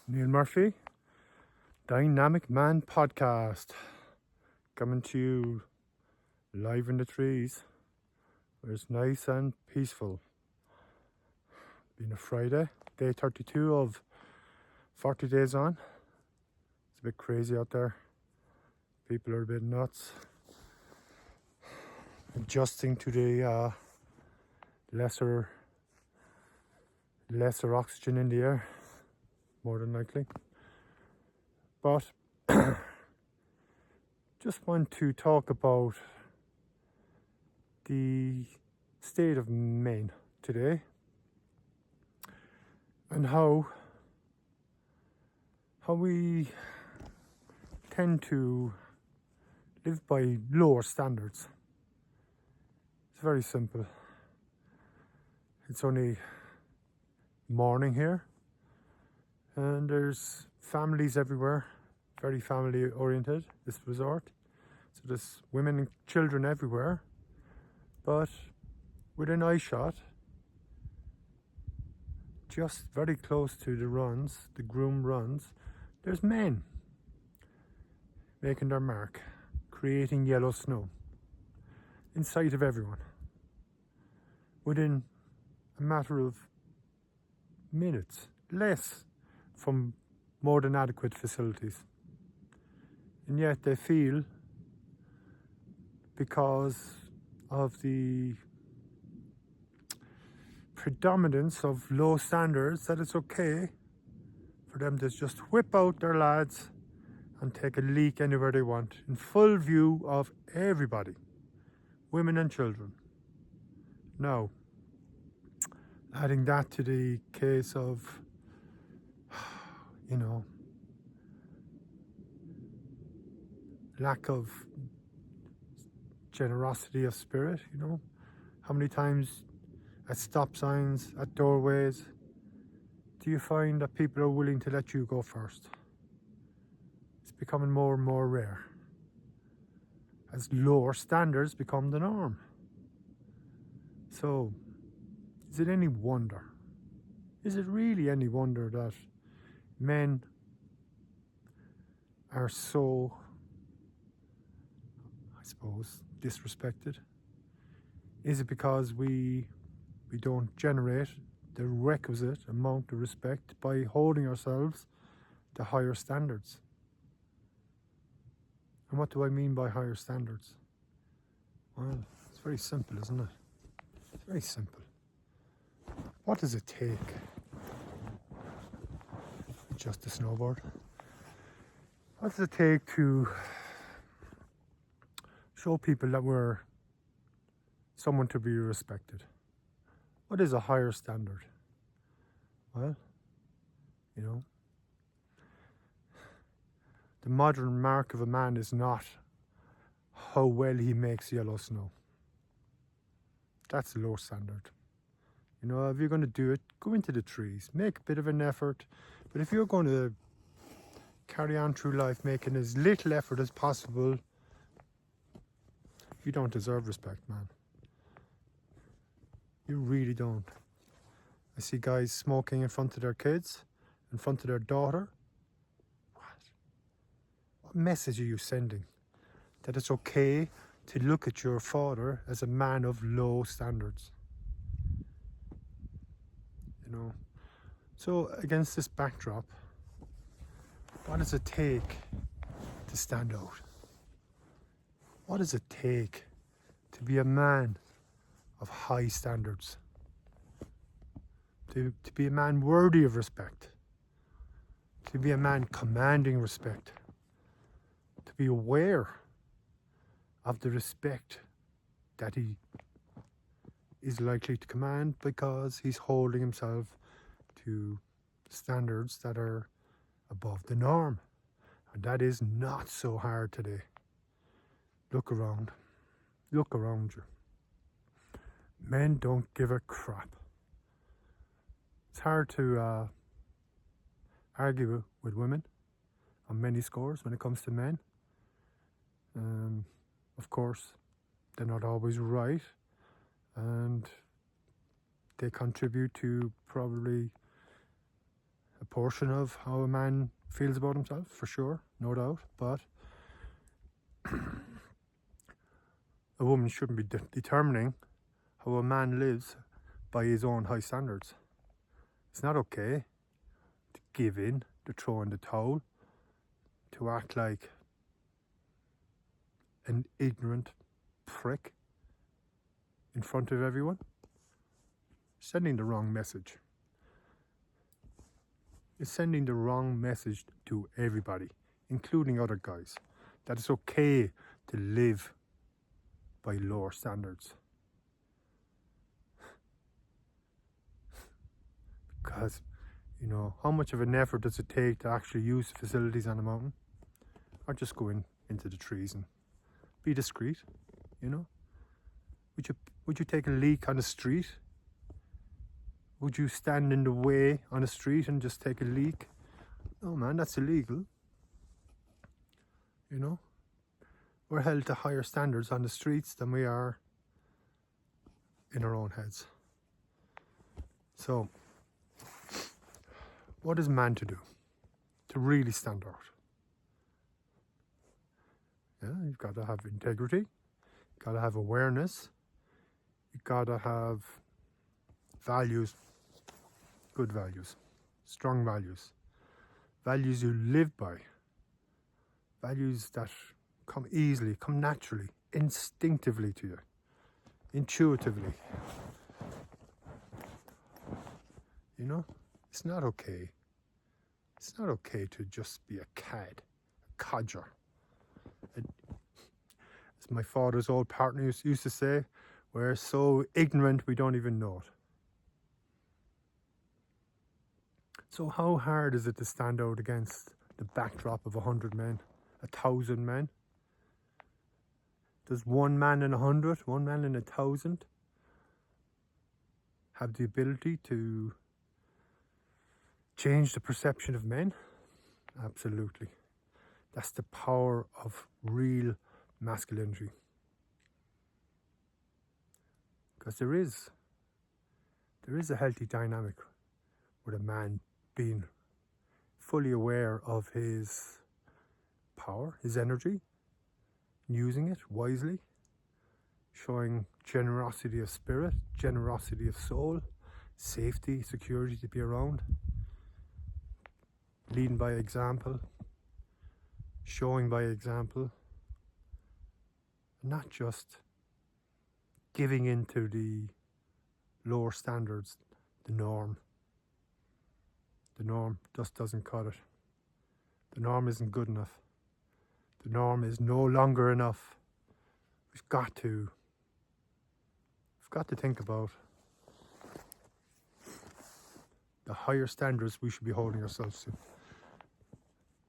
Neil Murphy, Dynamic Man Podcast, coming to you live in the trees where it's nice and peaceful. Being a Friday, day 32 of 40 days on. It's a bit crazy out there. People are a bit nuts. Adjusting to the lesser oxygen in the air, more than likely. But just want to talk about the state of men today and how we tend to live by lower standards. It's very simple. It's only morning here and there's families everywhere, very family oriented, this resort. So there's women and children everywhere, but within eye shot, just very close to the groom runs, there's men making their mark, creating yellow snow in sight of everyone within a matter of minutes, less, from more than adequate facilities. And yet they feel, because of the predominance of low standards, that it's okay for them to just whip out their lads and take a leak anywhere they want in full view of everybody, women and children. Now, adding that to the case of, lack of generosity of spirit, how many times at stop signs, at doorways, do you find that people are willing to let you go first? It's becoming more and more rare as lower standards become the norm. So, is it any wonder? Is it really any wonder that men are so, I suppose, disrespected? Is it because we don't generate the requisite amount of respect by holding ourselves to higher standards? And what do I mean by higher standards? Well, it's very simple, isn't it? It's very simple. What does it take? Just a snowboard. What does it take to show people that we're someone to be respected? What is a higher standard? Well, the modern mark of a man is not how well he makes yellow snow. That's a low standard. If you're going to do it, go into the trees, make a bit of an effort. But if you're going to carry on through life making as little effort as possible, you don't deserve respect, man. You really don't. I see guys smoking in front of their kids, in front of their daughter. What message are you sending? That it's okay to look at your father as a man of low standards. So against this backdrop, what does it take to stand out? What does it take to be a man of high standards? To be a man worthy of respect? To be a man commanding respect? To be aware of the respect that he is likely to command because he's holding himself to standards that are above the norm. And that is not so hard today. Look around you. Men don't give a crap. It's hard to argue with women on many scores when it comes to men. Of course, they're not always right, and they contribute to probably a portion of how a man feels about himself, for sure, no doubt, but a woman shouldn't be determining how a man lives by his own high standards. It's not okay to give in, to throw in the towel, to act like an ignorant prick in front of everyone. Sending the wrong message. It's sending the wrong message to everybody, including other guys, that it's okay to live by lower standards. Because, you know, how much of an effort does it take to actually use the facilities on the mountain? Or just go into the trees and be discreet, you know? Would you take a leak on the street? Would you stand in the way on the street and just take a leak? No, man, that's illegal. You know? We're held to higher standards on the streets than we are in our own heads. So, what is man to do to really stand out? Yeah, you've got to have integrity, you've got to have awareness, you've got to have values, good values, strong values, values you live by, values that come easily, come naturally, instinctively to you, intuitively. You know, it's not okay. It's not okay to just be a cad, a codger. As my father's old partner used to say, we're so ignorant we don't even know it. So how hard is it to stand out against the backdrop of 100 men, 1,000 men? Does one man in 100, one man in 1,000 have the ability to change the perception of men? Absolutely. That's the power of real masculinity. Because there is a healthy dynamic with a man being fully aware of his power, his energy, using it wisely, showing generosity of spirit, generosity of soul, safety, security to be around, leading by example, showing by example, not just giving into the lower standards, the norm. The norm just doesn't cut it. The norm isn't good enough. The norm is no longer enough. We've got to think about the higher standards we should be holding ourselves to.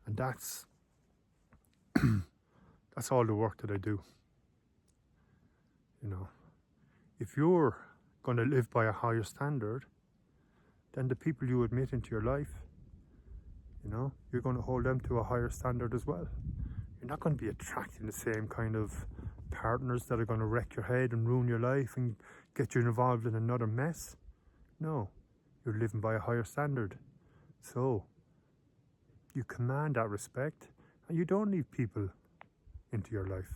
And that's all the work that I do. You know, if you're going to live by a higher standard, then the people you admit into your life, you know, you're going to hold them to a higher standard as well. You're not going to be attracting the same kind of partners that are going to wreck your head and ruin your life and get you involved in another mess. No, you're living by a higher standard. So, you command that respect, and you don't need people into your life.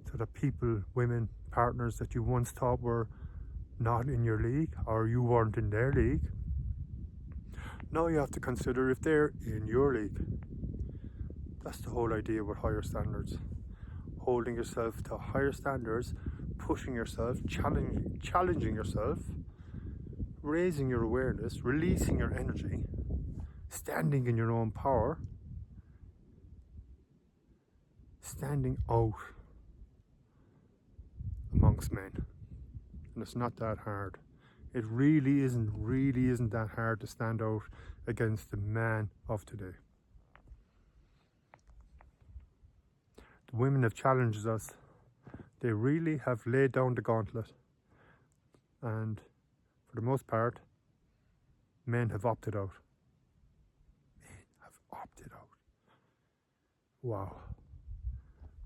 So that people, women, partners that you once thought were not in your league, or you weren't in their league, now you have to consider if they're in your league. That's the whole idea with higher standards. Holding yourself to higher standards, pushing yourself, challenging yourself, raising your awareness, releasing your energy, standing in your own power, standing out amongst men. And it's not that hard. It really isn't that hard to stand out against the man of today. The women have challenged us. They really have laid down the gauntlet. And for the most part, men have opted out. Men have opted out. Wow.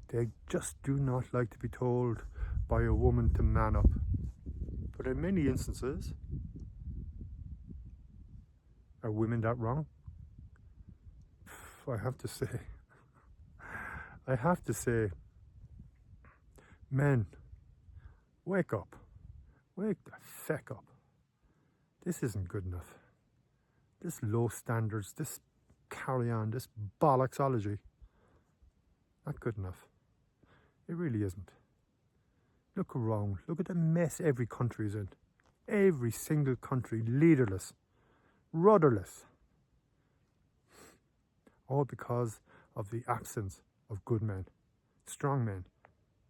They just do not like to be told by a woman to man up. But in many instances, Are women that wrong? I have to say, men, wake up. Wake the feck up. This isn't good enough. This low standards, this carry on, this bollocksology, not good enough. It really isn't. Look around. Look at the mess every country is in. Every single country, leaderless, rudderless. All because of the absence of good men, strong men,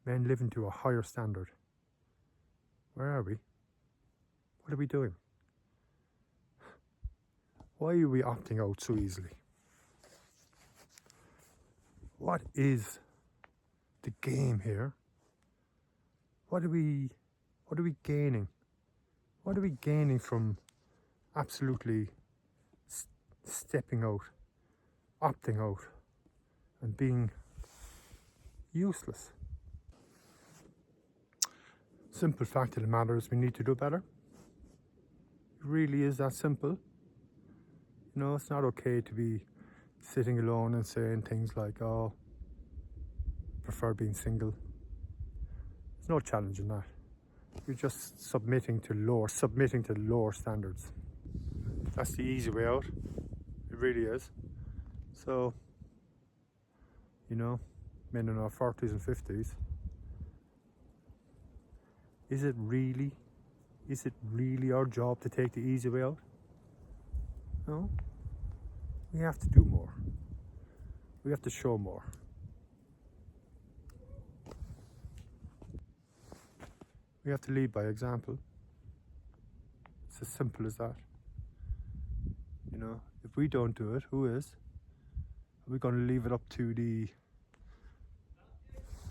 men living to a higher standard. Where are we? What are we doing? Why are we opting out so easily? What is the game here? What are we gaining? What are we gaining from absolutely stepping out, opting out, and being useless? Simple fact of the matter is we need to do better. It really is that simple. You know, it's not okay to be sitting alone and saying things like, oh, I prefer being single. There's no challenge in that. You're just submitting to lower standards. That's the easy way out. It really is. So, you know, men in our 40s and 50s, is it really our job to take the easy way out? No. We have to do more. We have to show more. We have to lead by example. It's as simple as that. You know, if we don't do it, who is? Are we going to leave it up to the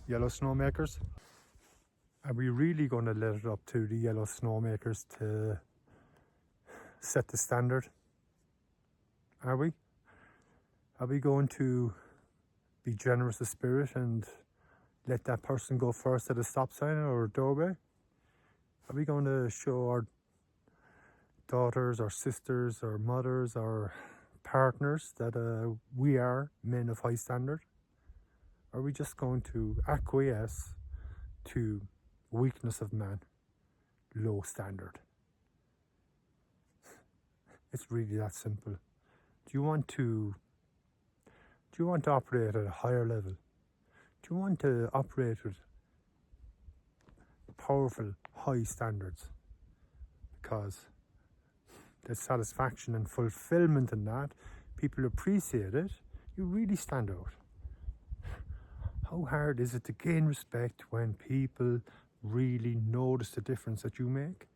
yellow snowmakers? Are we really going to let it up to the yellow snowmakers to set the standard? Are we? Are we going to be generous of spirit and let that person go first at a stop sign or a doorway? Are we going to show our daughters, our sisters, our mothers, our partners that we are men of high standard? Are we just going to acquiesce to weakness of man, low standard? It's really that simple. Do you want to operate at a higher level? Do you want to operate with powerful, high standards? Because there's satisfaction and fulfillment in that. People appreciate it. You really stand out. How hard is it to gain respect when people really notice the difference that you make?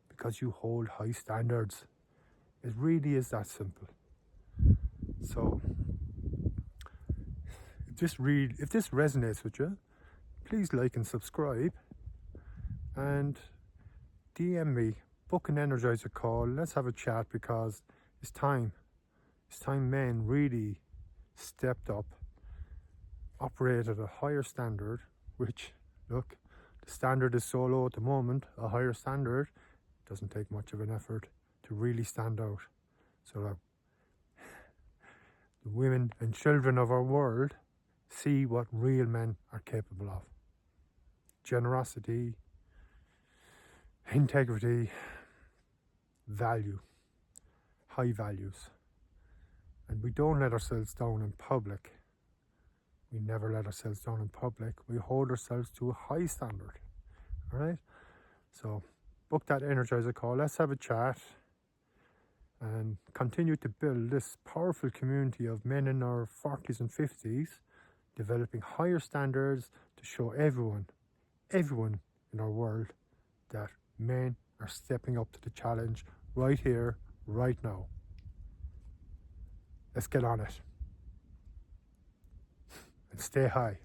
Because you hold high standards. It really is that simple. So, if this resonates with you, please like and subscribe, and DM me, book an energizer call. Let's have a chat, because it's time. It's time men really stepped up, operate at a higher standard, which, look, the standard is so low at the moment. A higher standard doesn't take much of an effort to really stand out, so that the women and children of our world see what real men are capable of. Generosity, integrity, value, high values. And we don't let ourselves down in public. We never let ourselves down in public. We hold ourselves to a high standard. All right? So book that energizer call. Let's have a chat and continue to build this powerful community of men in our 40s and 50s, developing higher standards to show everyone in our world that men are stepping up to the challenge right here, right now. Let's get on it and stay high.